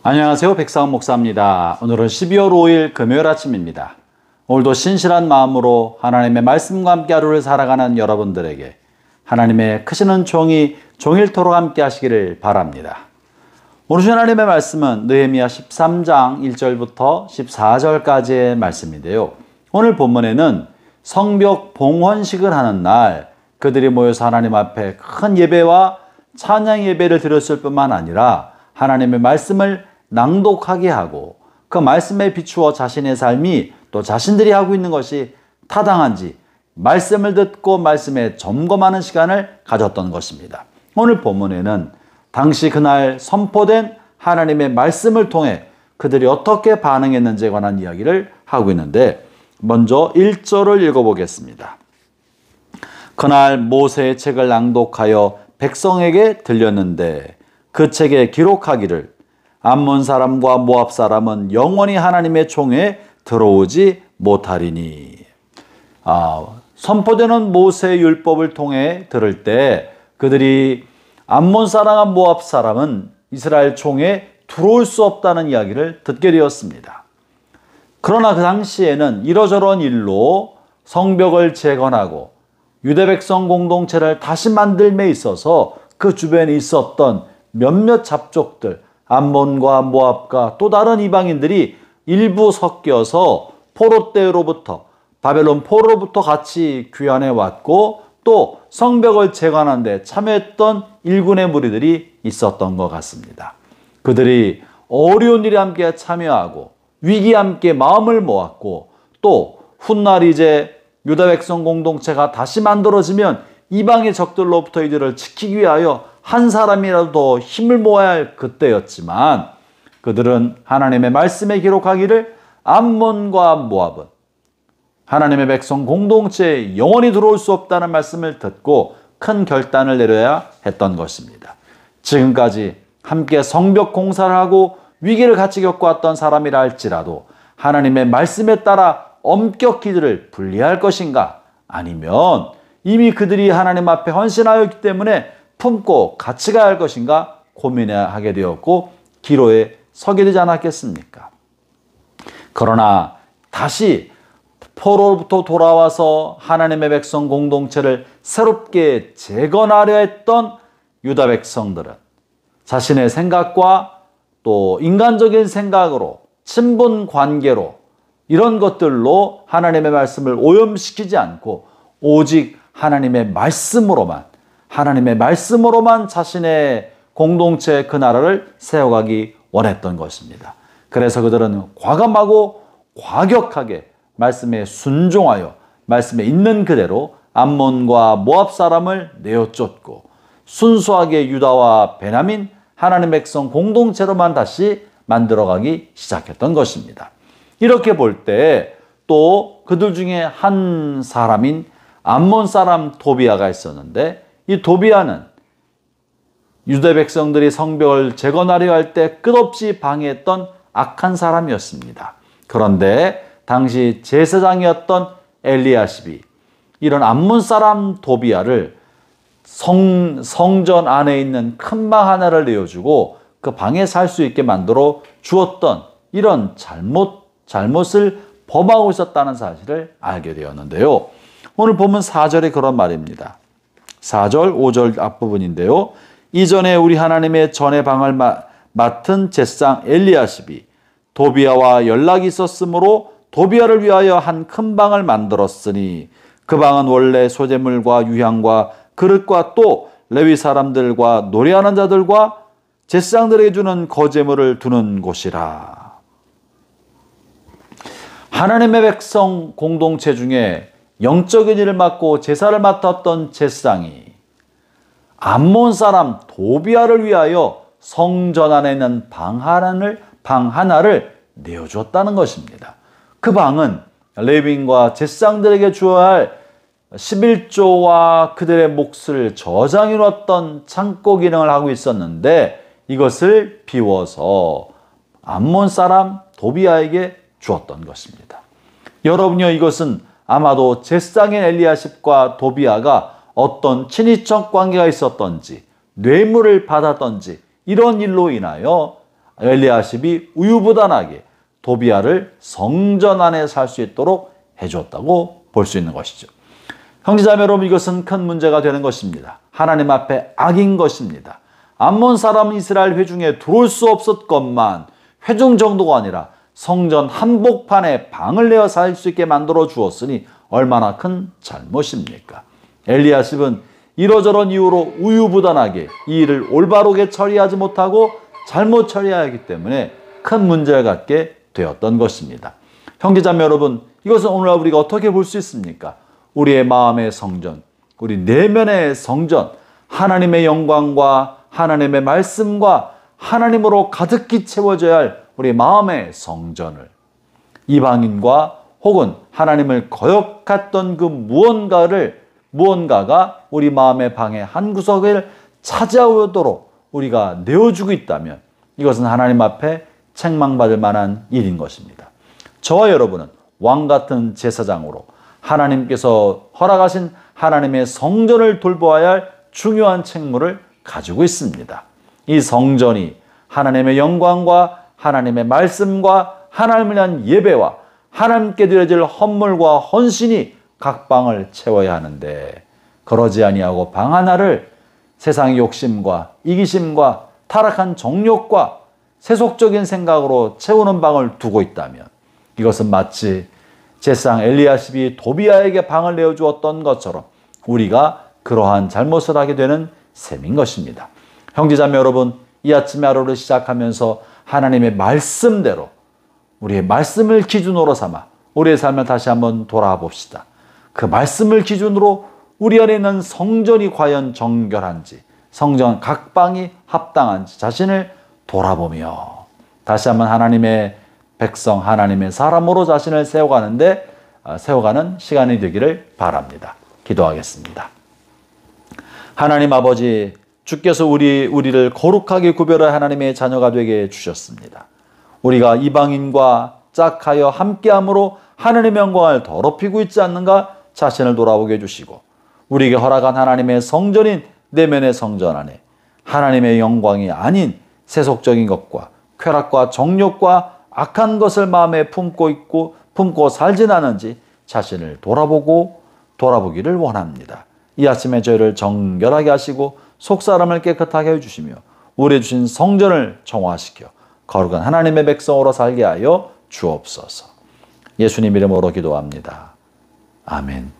안녕하세요. 백상원 목사입니다. 오늘은 12월 5일 금요일 아침입니다. 오늘도 신실한 마음으로 하나님의 말씀과 함께 하루를 살아가는 여러분들에게 하나님의 크신 은총이 종일토록 함께 하시기를 바랍니다. 오늘 주신 하나님의 말씀은 느헤미야 13장 1절부터 14절까지의 말씀인데요. 오늘 본문에는 성벽 봉헌식을 하는 날 그들이 모여서 하나님 앞에 큰 예배와 찬양 예배를 드렸을 뿐만 아니라 하나님의 말씀을 낭독하게 하고 그 말씀에 비추어 자신의 삶이 또 자신들이 하고 있는 것이 타당한지 말씀을 듣고 말씀에 점검하는 시간을 가졌던 것입니다. 오늘 본문에는 당시 그날 선포된 하나님의 말씀을 통해 그들이 어떻게 반응했는지에 관한 이야기를 하고 있는데 먼저 1절을 읽어보겠습니다. 그날 모세의 책을 낭독하여 백성에게 들렸는데 그 책에 기록하기를 암몬 사람과 모압 사람은 영원히 하나님의 총에 들어오지 못하리니. 선포되는 모세의 율법을 통해 들을 때 그들이 암몬 사람과 모압 사람은 이스라엘 총에 들어올 수 없다는 이야기를 듣게 되었습니다. 그러나 그 당시에는 이러저러한 일로 성벽을 재건하고 유대 백성 공동체를 다시 만들매 있어서 그 주변에 있었던 몇몇 잡족들, 암몬과 모압과 또 다른 이방인들이 일부 섞여서 포로 때로부터 바벨론 포로로부터 같이 귀환해 왔고 또 성벽을 재건하는 데 참여했던 일군의 무리들이 있었던 것 같습니다. 그들이 어려운 일에 함께 참여하고 위기에 함께 마음을 모았고 또 훗날 이제 유다 백성 공동체가 다시 만들어지면 이방의 적들로부터 이들을 지키기 위하여 한 사람이라도 더 힘을 모아야 할 그때였지만 그들은 하나님의 말씀에 기록하기를 암몬과 모압은 하나님의 백성 공동체에 영원히 들어올 수 없다는 말씀을 듣고 큰 결단을 내려야 했던 것입니다. 지금까지 함께 성벽 공사를 하고 위기를 같이 겪어왔던 사람이라 할지라도 하나님의 말씀에 따라 엄격히 그들을 분리할 것인가 아니면 이미 그들이 하나님 앞에 헌신하였기 때문에 품고 같이 가야 할 것인가 고민하게 되었고 기로에 서게 되지 않았겠습니까? 그러나 다시 포로로부터 돌아와서 하나님의 백성 공동체를 새롭게 재건하려 했던 유다 백성들은 자신의 생각과 또 인간적인 생각으로 친분 관계로 이런 것들로 하나님의 말씀을 오염시키지 않고 오직 하나님의 말씀으로만 자신의 공동체 그 나라를 세워가기 원했던 것입니다. 그래서 그들은 과감하고 과격하게 말씀에 순종하여 말씀에 있는 그대로 암몬과 모압 사람을 내어쫓고 순수하게 유다와 베냐민 하나님의 백성 공동체로만 다시 만들어가기 시작했던 것입니다. 이렇게 볼 때 또 그들 중에 한 사람인 암몬 사람 도비아가 있었는데 이 도비아는 유대 백성들이 성벽을 재건하려 할 때 끝없이 방해했던 악한 사람이었습니다. 그런데 당시 제사장이었던 엘리야십이 이런 암몬 사람 도비아를 성전 안에 있는 큰 방 하나를 내어주고 그 방에 살 수 있게 만들어 주었던 이런 잘못을 범하고 있었다는 사실을 알게 되었는데요. 오늘 보면 4절에 그런 말입니다. 4절, 5절 앞부분인데요. 이전에 우리 하나님의 전의 방을 맡은 제사장 엘리야십이 도비아와 연락이 있었으므로 도비아를 위하여 한 큰 방을 만들었으니 그 방은 원래 소재물과 유향과 그릇과 또 레위 사람들과 노래하는 자들과 제사장들에게 주는 거제물을 두는 곳이라. 하나님의 백성 공동체 중에 영적인 일을 맡고 제사를 맡았던 제사장이 암몬 사람 도비아를 위하여 성전 안에 있는 방 하나를 내어주었다는 것입니다. 그 방은 레위인과 제사장들에게 주어야 할 11조와 그들의 몫을 저장해 놓았던 창고 기능을 하고 있었는데 이것을 비워서 암몬 사람 도비아에게 주었던 것입니다. 여러분요, 이것은 아마도 제사장인 엘리야십과 도비아가 어떤 친인척 관계가 있었던지 뇌물을 받았던지 이런 일로 인하여 엘리야십이 우유부단하게 도비아를 성전 안에 살 수 있도록 해줬다고 볼 수 있는 것이죠. 형제자매 여러분, 이것은 큰 문제가 되는 것입니다. 하나님 앞에 악인 것입니다. 암몬 사람 이스라엘 회중에 들어올 수 없었건만 회중 정도가 아니라 성전 한복판에 방을 내어 살 수 있게 만들어 주었으니 얼마나 큰 잘못입니까? 엘리야십은 이러저런 이유로 우유부단하게 이 일을 올바르게 처리하지 못하고 잘못 처리하기 때문에 큰 문제를 갖게 되었던 것입니다. 형제자매 여러분, 이것은 오늘날 우리가 어떻게 볼 수 있습니까? 우리의 마음의 성전, 우리 내면의 성전, 하나님의 영광과 하나님의 말씀과 하나님으로 가득히 채워져야 할 우리 마음의 성전을 이방인과 혹은 하나님을 거역했던 그 무언가가 우리 마음의 방의 한 구석을 차지하도록 우리가 내어주고 있다면 이것은 하나님 앞에 책망받을 만한 일인 것입니다. 저와 여러분은 왕 같은 제사장으로 하나님께서 허락하신 하나님의 성전을 돌보아야 할 중요한 책무를 가지고 있습니다. 이 성전이 하나님의 영광과 하나님의 말씀과 하나님을 위한 예배와 하나님께 드려질 헌물과 헌신이 각 방을 채워야 하는데 그러지 아니하고 방 하나를 세상의 욕심과 이기심과 타락한 정욕과 세속적인 생각으로 채우는 방을 두고 있다면 이것은 마치 제사장 엘리야십이 도비아에게 방을 내어주었던 것처럼 우리가 그러한 잘못을 하게 되는 셈인 것입니다. 형제자매 여러분, 이 아침에 하루를 시작하면서 하나님의 말씀대로 우리의 말씀을 기준으로 삼아 우리의 삶을 다시 한번 돌아봅시다. 그 말씀을 기준으로 우리 안에 있는 성전이 과연 정결한지, 성전 각 방이 합당한지 자신을 돌아보며 다시 한번 하나님의 백성, 하나님의 사람으로 자신을 세워가는 시간이 되기를 바랍니다. 기도하겠습니다. 하나님 아버지, 주께서 우리를 거룩하게 구별할 하나님의 자녀가 되게 해주셨습니다. 우리가 이방인과 짝하여 함께함으로 하나님의 영광을 더럽히고 있지 않는가 자신을 돌아보게 해주시고 우리에게 허락한 하나님의 성전인 내면의 성전 안에 하나님의 영광이 아닌 세속적인 것과 쾌락과 정욕과 악한 것을 마음에 품고 살진 않은지 자신을 돌아보기를 원합니다. 이 아침에 저희를 정결하게 하시고 속사람을 깨끗하게 해주시며 우리의 주신 성전을 정화시켜 거룩한 하나님의 백성으로 살게 하여 주옵소서. 예수님 이름으로 기도합니다. 아멘.